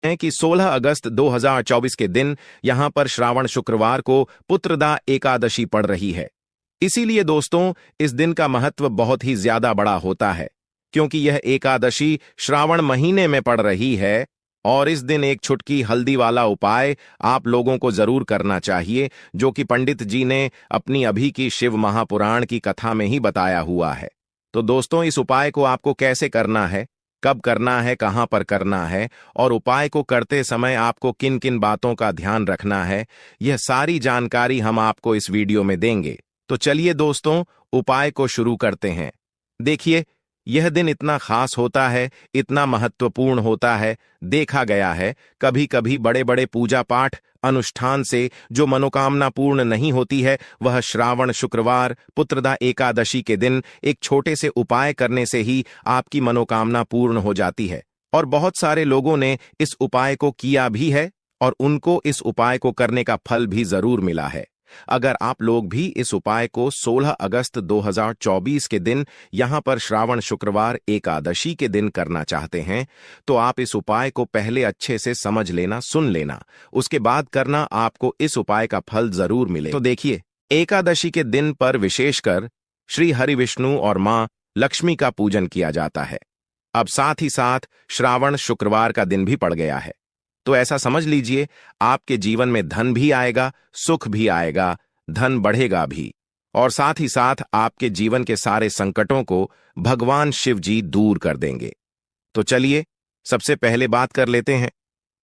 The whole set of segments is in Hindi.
हैं कि 16 अगस्त 2024 के दिन यहां पर श्रावण शुक्रवार को पुत्रदा एकादशी पड़ रही है। इसीलिए दोस्तों, इस दिन का महत्व बहुत ही ज्यादा बड़ा होता है, क्योंकि यह एकादशी श्रावण महीने में पड़ रही है। और इस दिन एक छुटकी हल्दी वाला उपाय आप लोगों को जरूर करना चाहिए, जो कि पंडित जी ने अपनी अभी की शिव महापुराण की कथा में ही बताया हुआ है। तो दोस्तों, इस उपाय को आपको कैसे करना है, कब करना है, कहां पर करना है और उपाय को करते समय आपको किन किन बातों का ध्यान रखना है, यह सारी जानकारी हम आपको इस वीडियो में देंगे। तो चलिए दोस्तों, उपाय को शुरू करते हैं। देखिए, यह दिन इतना खास होता है, इतना महत्वपूर्ण होता है। देखा गया है कभी कभी बड़े बड़े पूजा पाठ अनुष्ठान से जो मनोकामना पूर्ण नहीं होती है, वह श्रावण शुक्रवार पुत्रदा एकादशी के दिन एक छोटे से उपाय करने से ही आपकी मनोकामना पूर्ण हो जाती है। और बहुत सारे लोगों ने इस उपाय को किया भी है और उनको इस उपाय को करने का फल भी जरूर मिला है। अगर आप लोग भी इस उपाय को 16 अगस्त 2024 के दिन यहां पर श्रावण शुक्रवार एकादशी के दिन करना चाहते हैं, तो आप इस उपाय को पहले अच्छे से समझ लेना, सुन लेना, उसके बाद करना, आपको इस उपाय का फल जरूर मिले। तो देखिए, एकादशी के दिन पर विशेषकर श्री हरि विष्णु और मां लक्ष्मी का पूजन किया जाता है। अब साथ ही साथ श्रावण शुक्रवार का दिन भी पड़ गया है, तो ऐसा समझ लीजिए आपके जीवन में धन भी आएगा, सुख भी आएगा, धन बढ़ेगा भी, और साथ ही साथ आपके जीवन के सारे संकटों को भगवान शिव जी दूर कर देंगे। तो चलिए सबसे पहले बात कर लेते हैं।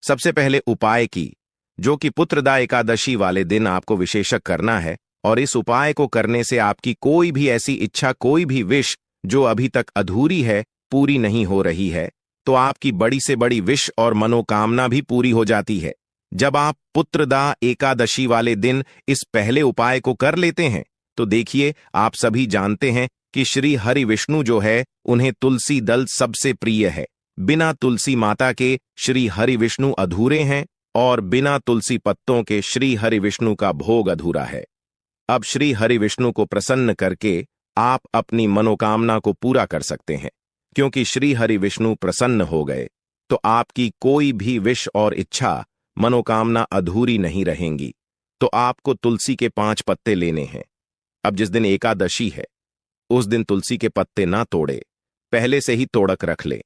सबसे पहले उपाय की, जो कि पुत्रदा एकादशी वाले दिन आपको विशेषक करना है। और इस उपाय को करने से आपकी कोई भी ऐसी इच्छा, कोई भी विश जो अभी तक अधूरी है, पूरी नहीं हो रही है, तो आपकी बड़ी से बड़ी विश और मनोकामना भी पूरी हो जाती है। जब आप पुत्रदा एकादशी वाले दिन इस पहले उपाय को कर लेते हैं, तो देखिए, आप सभी जानते हैं कि श्री हरि विष्णु जो है, उन्हें तुलसी दल सबसे प्रिय है। बिना तुलसी माता के श्री हरि विष्णु अधूरे हैं और बिना तुलसी पत्तों के श्री हरि विष्णु का भोग अधूरा है। अब श्री हरि विष्णु को प्रसन्न करके आप अपनी मनोकामना को पूरा कर सकते हैं, क्योंकि श्री हरि विष्णु प्रसन्न हो गए तो आपकी कोई भी विश और इच्छा, मनोकामना अधूरी नहीं रहेंगी। तो आपको तुलसी के 5 पत्ते लेने हैं। अब जिस दिन एकादशी है, उस दिन तुलसी के पत्ते ना तोड़े, पहले से ही तोड़क रख ले।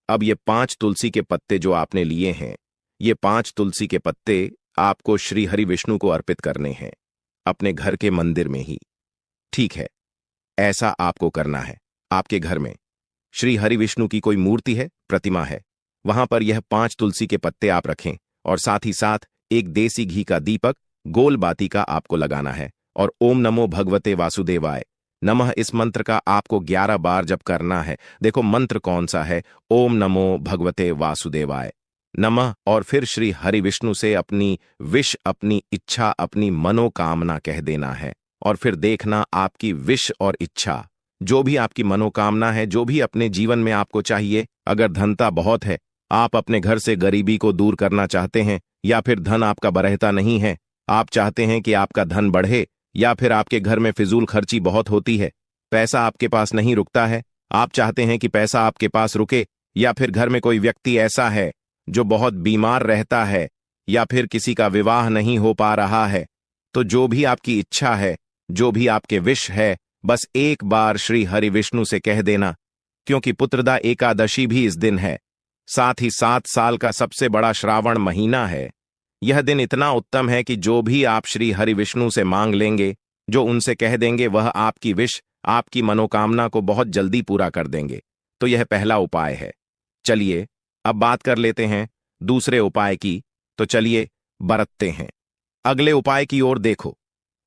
अब ये 5 तुलसी के पत्ते जो आपने लिए हैं, ये 5 तुलसी के पत्ते आपको श्री हरि विष्णु को अर्पित करने हैं, अपने घर के मंदिर में ही। ठीक है, ऐसा आपको करना है। आपके घर में श्री हरि विष्णु की कोई मूर्ति है, प्रतिमा है, वहां पर यह 5 तुलसी के पत्ते आप रखें और साथ ही साथ एक देसी घी का दीपक, गोल बाती का आपको लगाना है और ओम नमो भगवते वासुदेवाय नमः इस मंत्र का आपको 11 बार जप करना है। देखो मंत्र कौन सा है, ओम नमो भगवते वासुदेवाय नमः, और फिर श्री हरि विष्णु से अपनी विश, अपनी इच्छा, अपनी मनोकामना कह देना है। और फिर देखना आपकी विश और इच्छा, जो भी आपकी मनोकामना है, जो भी अपने जीवन में आपको चाहिए, अगर धनता बहुत है, आप अपने घर से गरीबी को दूर करना चाहते हैं, या फिर धन आपका बरहता नहीं है, आप चाहते हैं कि आपका धन बढ़े, या फिर आपके घर में फिजूल खर्ची बहुत होती है, पैसा आपके पास नहीं रुकता है, आप चाहते हैं कि पैसा आपके पास रुके, या फिर घर में कोई व्यक्ति ऐसा है जो बहुत बीमार रहता है, या फिर किसी का विवाह नहीं हो पा रहा है, तो जो भी आपकी इच्छा है, जो भी आपके विश है, बस एक बार श्री हरि विष्णु से कह देना। क्योंकि पुत्रदा एकादशी भी इस दिन है, साथ ही 7 साल का सबसे बड़ा श्रावण महीना है। यह दिन इतना उत्तम है कि जो भी आप श्री हरि विष्णु से मांग लेंगे, जो उनसे कह देंगे, वह आपकी विश, आपकी मनोकामना को बहुत जल्दी पूरा कर देंगे। तो यह पहला उपाय है। चलिए अब बात कर लेते हैं दूसरे उपाय की। तो चलिए बरतते हैं अगले उपाय की ओर। देखो,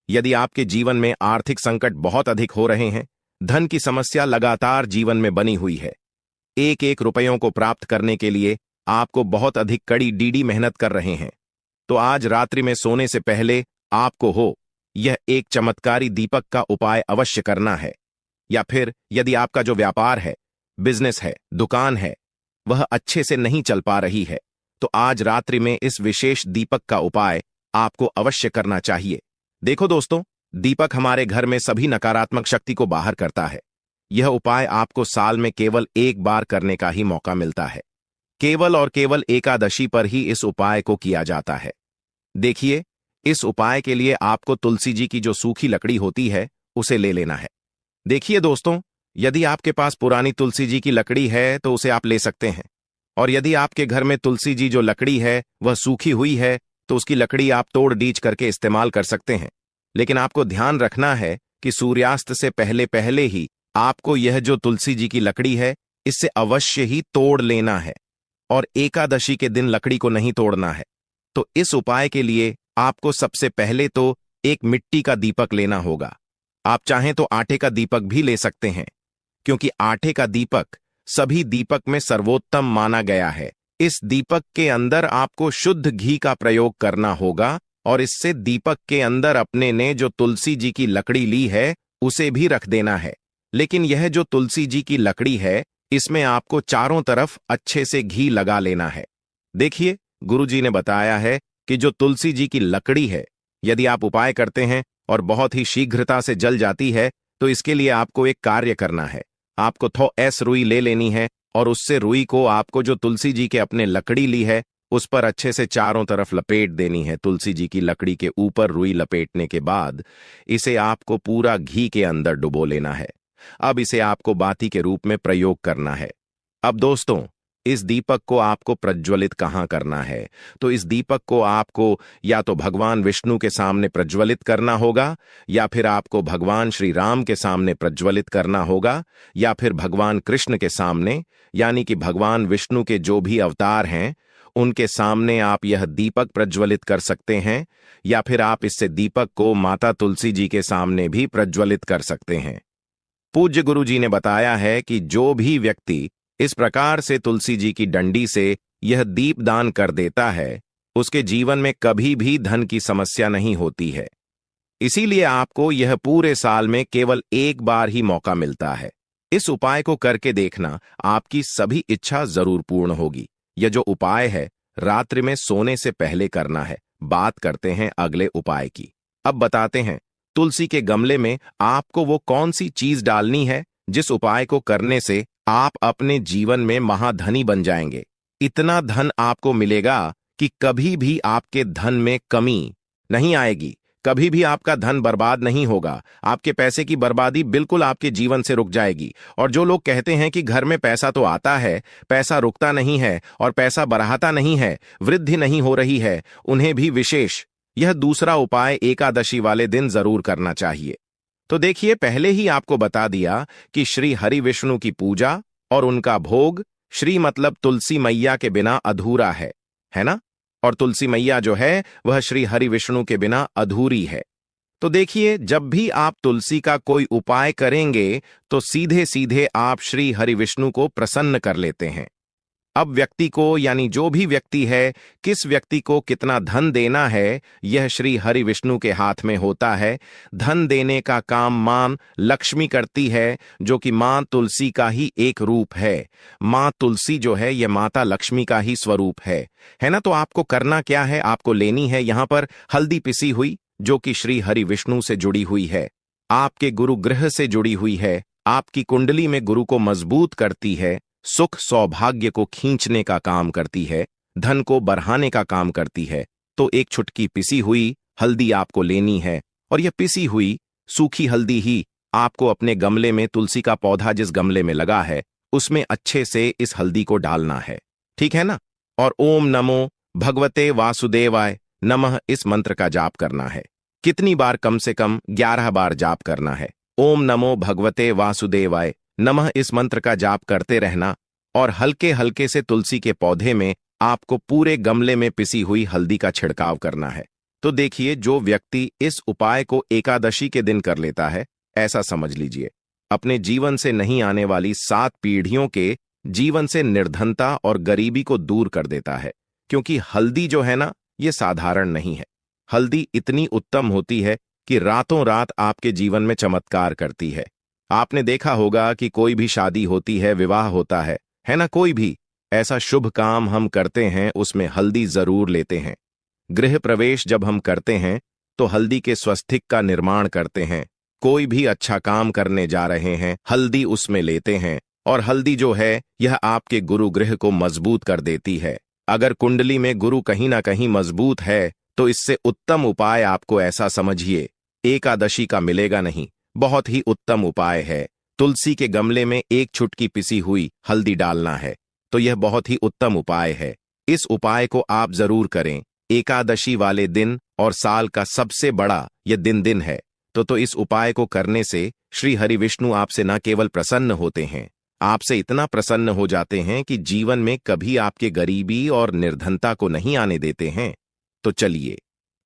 यदि आपके जीवन में आर्थिक संकट बहुत अधिक हो रहे हैं, धन की समस्या लगातार जीवन में बनी हुई है, एक एक रुपयों को प्राप्त करने के लिए आपको बहुत अधिक कड़ी डीडी मेहनत कर रहे हैं, तो आज रात्रि में सोने से पहले आपको यह एक चमत्कारी दीपक का उपाय अवश्य करना है। या फिर यदि आपका जो व्यापार है, बिजनेस है, दुकान है, वह अच्छे से नहीं चल पा रही है, तो आज रात्रि में इस विशेष दीपक का उपाय आपको अवश्य करना चाहिए। देखो दोस्तों, दीपक हमारे घर में सभी नकारात्मक शक्ति को बाहर करता है। यह उपाय आपको साल में केवल एक बार करने का ही मौका मिलता है। केवल और केवल एकादशी पर ही इस उपाय को किया जाता है। देखिए, इस उपाय के लिए आपको तुलसी जी की जो सूखी लकड़ी होती है उसे ले लेना है। देखिए दोस्तों, यदि आपके पास पुरानी तुलसी जी की लकड़ी है तो उसे आप ले सकते हैं, और यदि आपके घर में तुलसी जी जो लकड़ी है वह सूखी हुई है तो उसकी लकड़ी आप तोड़ डीच करके इस्तेमाल कर सकते हैं। लेकिन आपको ध्यान रखना है कि सूर्यास्त से पहले पहले ही आपको यह जो तुलसी जी की लकड़ी है इससे अवश्य ही तोड़ लेना है, और एकादशी के दिन लकड़ी को नहीं तोड़ना है। तो इस उपाय के लिए आपको सबसे पहले तो एक मिट्टी का दीपक लेना होगा। आप चाहें तो आटे का दीपक भी ले सकते हैं, क्योंकि आटे का दीपक सभी दीपक में सर्वोत्तम माना गया है। इस दीपक के अंदर आपको शुद्ध घी का प्रयोग करना होगा, और इससे दीपक के अंदर अपने ने जो तुलसी जी की लकड़ी ली है उसे भी रख देना है। लेकिन यह जो तुलसी जी की लकड़ी है इसमें आपको चारों तरफ अच्छे से घी लगा लेना है। देखिए, गुरु जी ने बताया है कि जो तुलसी जी की लकड़ी है, यदि आप उपाय करते हैं और बहुत ही शीघ्रता से जल जाती है तो इसके लिए आपको एक कार्य करना है। आपको थो ऐस रुई ले लेनी है, और उससे रुई को आपको जो तुलसी जी के अपने लकड़ी ली है उस पर अच्छे से चारों तरफ लपेट देनी है। तुलसी जी की लकड़ी के ऊपर रुई लपेटने के बाद इसे आपको पूरा घी के अंदर डुबो लेना है। अब इसे आपको बाती के रूप में प्रयोग करना है। अब दोस्तों, इस दीपक को आपको प्रज्वलित कहाँ करना है? तो इस दीपक को आपको या तो भगवान विष्णु के सामने प्रज्वलित करना होगा, या फिर आपको भगवान श्री राम के सामने प्रज्वलित करना होगा, या फिर भगवान कृष्ण के सामने, यानी कि भगवान विष्णु के जो भी अवतार हैं उनके सामने आप यह दीपक प्रज्वलित कर सकते हैं, या फिर आप इससे दीपक को माता तुलसी जी के सामने भी प्रज्वलित कर सकते हैं। पूज्य गुरु जी ने बताया है कि जो भी व्यक्ति इस प्रकार से तुलसी जी की डंडी से यह दीप दान कर देता है उसके जीवन में कभी भी धन की समस्या नहीं होती है। इसीलिए आपको यह पूरे साल में केवल एक बार ही मौका मिलता है। इस उपाय को करके देखना, आपकी सभी इच्छा जरूर पूर्ण होगी। यह जो उपाय है रात्रि में सोने से पहले करना है। बात करते हैं अगले उपाय की। अब बताते हैं तुलसी के गमले में आपको वो कौन सी चीज डालनी है जिस उपाय को करने से आप अपने जीवन में महाधनी बन जाएंगे। इतना धन आपको मिलेगा कि कभी भी आपके धन में कमी नहीं आएगी, कभी भी आपका धन बर्बाद नहीं होगा। आपके पैसे की बर्बादी बिल्कुल आपके जीवन से रुक जाएगी। और जो लोग कहते हैं कि घर में पैसा तो आता है, पैसा रुकता नहीं है और पैसा बढ़ाता नहीं है, वृद्धि नहीं हो रही है, उन्हें भी विशेष यह दूसरा उपाय एकादशी वाले दिन जरूर करना चाहिए। तो देखिए, पहले ही आपको बता दिया कि श्री हरि विष्णु की पूजा और उनका भोग श्री मतलब तुलसी मैया के बिना अधूरा है ना? और तुलसी मैया जो है वह श्री हरि विष्णु के बिना अधूरी है। तो देखिए, जब भी आप तुलसी का कोई उपाय करेंगे तो सीधे सीधे आप श्री हरि विष्णु को प्रसन्न कर लेते हैं। अब व्यक्ति को, यानी जो भी व्यक्ति है, किस व्यक्ति को कितना धन देना है यह श्री हरि विष्णु के हाथ में होता है। धन देने का काम मां लक्ष्मी करती है, जो कि मां तुलसी का ही एक रूप है। मां तुलसी जो है यह माता लक्ष्मी का ही स्वरूप है ना? तो आपको करना क्या है? आपको लेनी है यहां पर हल्दी पिसी हुई, जो कि श्री हरि विष्णु से जुड़ी हुई है, आपके गुरु ग्रह से जुड़ी हुई है, आपकी कुंडली में गुरु को मजबूत करती है, सुख सौभाग्य को खींचने का काम करती है, धन को बढ़ाने का काम करती है। तो एक छुटकी पिसी हुई हल्दी आपको लेनी है, और यह पिसी हुई सूखी हल्दी ही आपको अपने गमले में, तुलसी का पौधा जिस गमले में लगा है उसमें अच्छे से इस हल्दी को डालना है, ठीक है ना? और ओम नमो भगवते वासुदेवाय नमः इस मंत्र का जाप करना है। कितनी बार? कम से कम 11 बार जाप करना है। ओम नमो भगवते वासुदेवाय नमः इस मंत्र का जाप करते रहना, और हल्के हल्के से तुलसी के पौधे में आपको पूरे गमले में पिसी हुई हल्दी का छिड़काव करना है। तो देखिए, जो व्यक्ति इस उपाय को एकादशी के दिन कर लेता है, ऐसा समझ लीजिए अपने जीवन से नहीं आने वाली 7 पीढ़ियों के जीवन से निर्धनता और गरीबी को दूर कर देता है। क्योंकि हल्दी जो है ना, ये साधारण नहीं है। हल्दी इतनी उत्तम होती है कि रातों रात आपके जीवन में चमत्कार करती है। आपने देखा होगा कि कोई भी शादी होती है, विवाह होता है ना? कोई भी ऐसा शुभ काम हम करते हैं उसमें हल्दी जरूर लेते हैं। गृह प्रवेश जब हम करते हैं तो हल्दी के स्वस्तिक का निर्माण करते हैं। कोई भी अच्छा काम करने जा रहे हैं, हल्दी उसमें लेते हैं। और हल्दी जो है यह आपके गुरु ग्रह को मजबूत कर देती है। अगर कुंडली में गुरु कहीं ना कहीं मजबूत है तो इससे उत्तम उपाय आपको ऐसा समझिए एकादशी का मिलेगा नहीं। बहुत ही उत्तम उपाय है। तुलसी के गमले में एक चुटकी पिसी हुई हल्दी डालना है, तो यह बहुत ही उत्तम उपाय है। इस उपाय को आप जरूर करें। एकादशी वाले दिन और साल का सबसे बड़ा यह दिन है, तो इस उपाय को करने से श्री हरि विष्णु आपसे न केवल प्रसन्न होते हैं, आपसे इतना प्रसन्न हो जाते हैं कि जीवन में कभी आपके गरीबी और निर्धनता को नहीं आने देते हैं। तो चलिए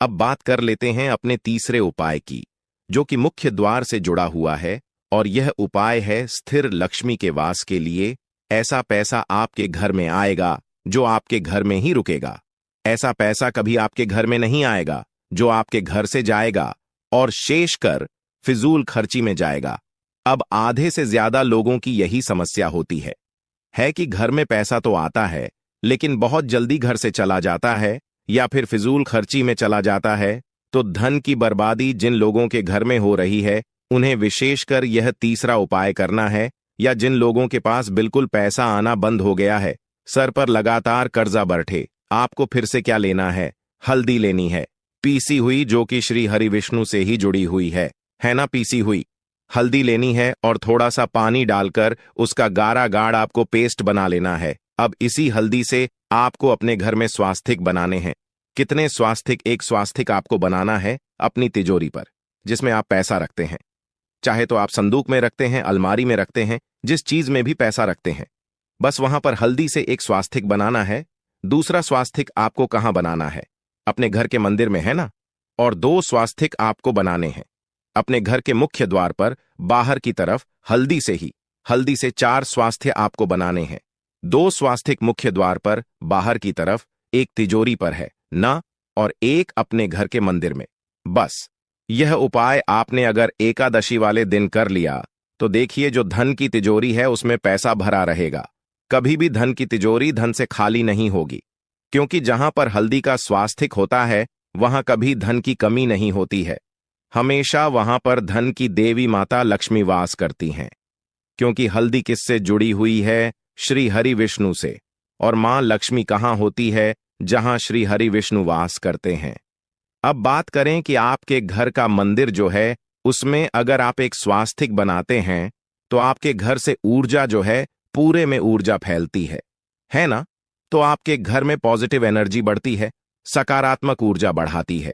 अब बात कर लेते हैं अपने तीसरे उपाय की, जो कि मुख्य द्वार से जुड़ा हुआ है, और यह उपाय है स्थिर लक्ष्मी के वास के लिए। ऐसा पैसा आपके घर में आएगा जो आपके घर में ही रुकेगा। ऐसा पैसा कभी आपके घर में नहीं आएगा जो आपके घर से जाएगा और शेष कर फिजूल खर्ची में जाएगा। अब आधे से ज्यादा लोगों की यही समस्या होती है कि घर में पैसा तो आता है लेकिन बहुत जल्दी घर से चला जाता है या फिर फिजूल खर्ची में चला जाता है। तो धन की बर्बादी जिन लोगों के घर में हो रही है उन्हें विशेषकर यह तीसरा उपाय करना है, या जिन लोगों के पास बिल्कुल पैसा आना बंद हो गया है, सर पर लगातार कर्जा बैठे, आपको फिर से क्या लेना है? हल्दी लेनी है, पीसी हुई, जो कि श्री हरि विष्णु से ही जुड़ी हुई है ना। पीसी हुई हल्दी लेनी है और थोड़ा सा पानी डालकर उसका गाढ़ा गाढ़ आपको पेस्ट बना लेना है। अब इसी हल्दी से आपको अपने घर में स्वास्तिक बनाने हैं। कितने स्वास्तिक? एक स्वास्तिक आपको बनाना है अपनी तिजोरी पर, जिसमें आप पैसा रखते हैं। चाहे तो आप संदूक में रखते हैं, अलमारी में रखते हैं, जिस चीज में भी पैसा रखते हैं, बस वहां पर हल्दी से एक स्वास्तिक बनाना है। दूसरा स्वास्तिक आपको कहां बनाना है? अपने घर के मंदिर में, है ना। और 2 स्वास्तिक आपको बनाने हैं अपने घर के मुख्य द्वार पर बाहर की तरफ हल्दी से 4 स्वास्थ्य आपको बनाने हैं। 2 स्वास्तिक मुख्य द्वार पर बाहर की तरफ, एक तिजोरी पर है ना, और एक अपने घर के मंदिर में। बस यह उपाय आपने अगर एकादशी वाले दिन कर लिया तो देखिए जो धन की तिजोरी है उसमें पैसा भरा रहेगा। कभी भी धन की तिजोरी धन से खाली नहीं होगी, क्योंकि जहां पर हल्दी का स्वास्तिक होता है वहां कभी धन की कमी नहीं होती है। हमेशा वहां पर धन की देवी माता लक्ष्मी वास करती हैं, क्योंकि हल्दी किससे जुड़ी हुई है? श्री हरि विष्णु से। और मां लक्ष्मी कहां होती है? जहां श्री हरि विष्णु वास करते हैं। अब बात करें कि आपके घर का मंदिर जो है उसमें अगर आप एक स्वास्तिक बनाते हैं तो आपके घर से ऊर्जा जो है पूरे में ऊर्जा फैलती है ना। तो आपके घर में पॉजिटिव एनर्जी बढ़ती है, सकारात्मक ऊर्जा बढ़ाती है।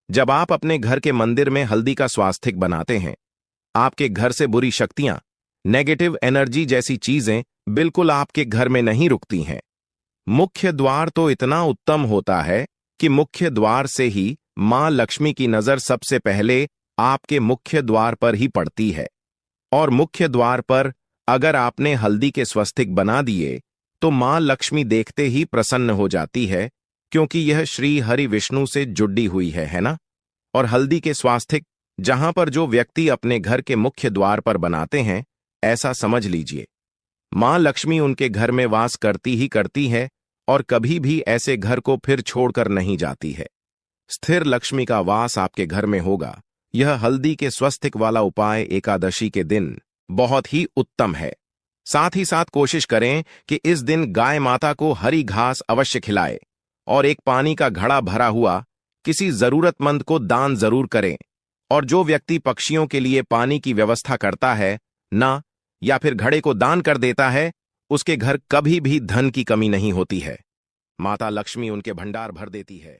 जब आप अपने घर के मंदिर में हल्दी का स्वास्तिक बनाते हैं, आपके घर से बुरी शक्तियां, नेगेटिव एनर्जी जैसी चीजें बिल्कुल आपके घर में नहीं रुकती हैं। मुख्य द्वार तो इतना उत्तम होता है कि मुख्य द्वार से ही मां लक्ष्मी की नजर सबसे पहले आपके मुख्य द्वार पर ही पड़ती है। और मुख्य द्वार पर अगर आपने हल्दी के स्वस्तिक बना दिए तो मां लक्ष्मी देखते ही प्रसन्न हो जाती है, क्योंकि यह श्री हरि विष्णु से जुड़ी हुई है ना। और हल्दी के स्वास्तिक जहां पर जो व्यक्ति अपने घर के मुख्य द्वार पर बनाते हैं, ऐसा समझ लीजिए मां लक्ष्मी उनके घर में वास करती ही करती है और कभी भी ऐसे घर को फिर छोड़कर नहीं जाती है। स्थिर लक्ष्मी का वास आपके घर में होगा। यह हल्दी के स्वस्तिक वाला उपाय एकादशी के दिन बहुत ही उत्तम है। साथ ही साथ कोशिश करें कि इस दिन गाय माता को हरी घास अवश्य खिलाए और एक पानी का घड़ा भरा हुआ किसी जरूरतमंद को दान जरूर करें। और जो व्यक्ति पक्षियों के लिए पानी की व्यवस्था करता है ना, या फिर घड़े को दान कर देता है, उसके घर कभी भी धन की कमी नहीं होती है। माता लक्ष्मी उनके भंडार भर देती है।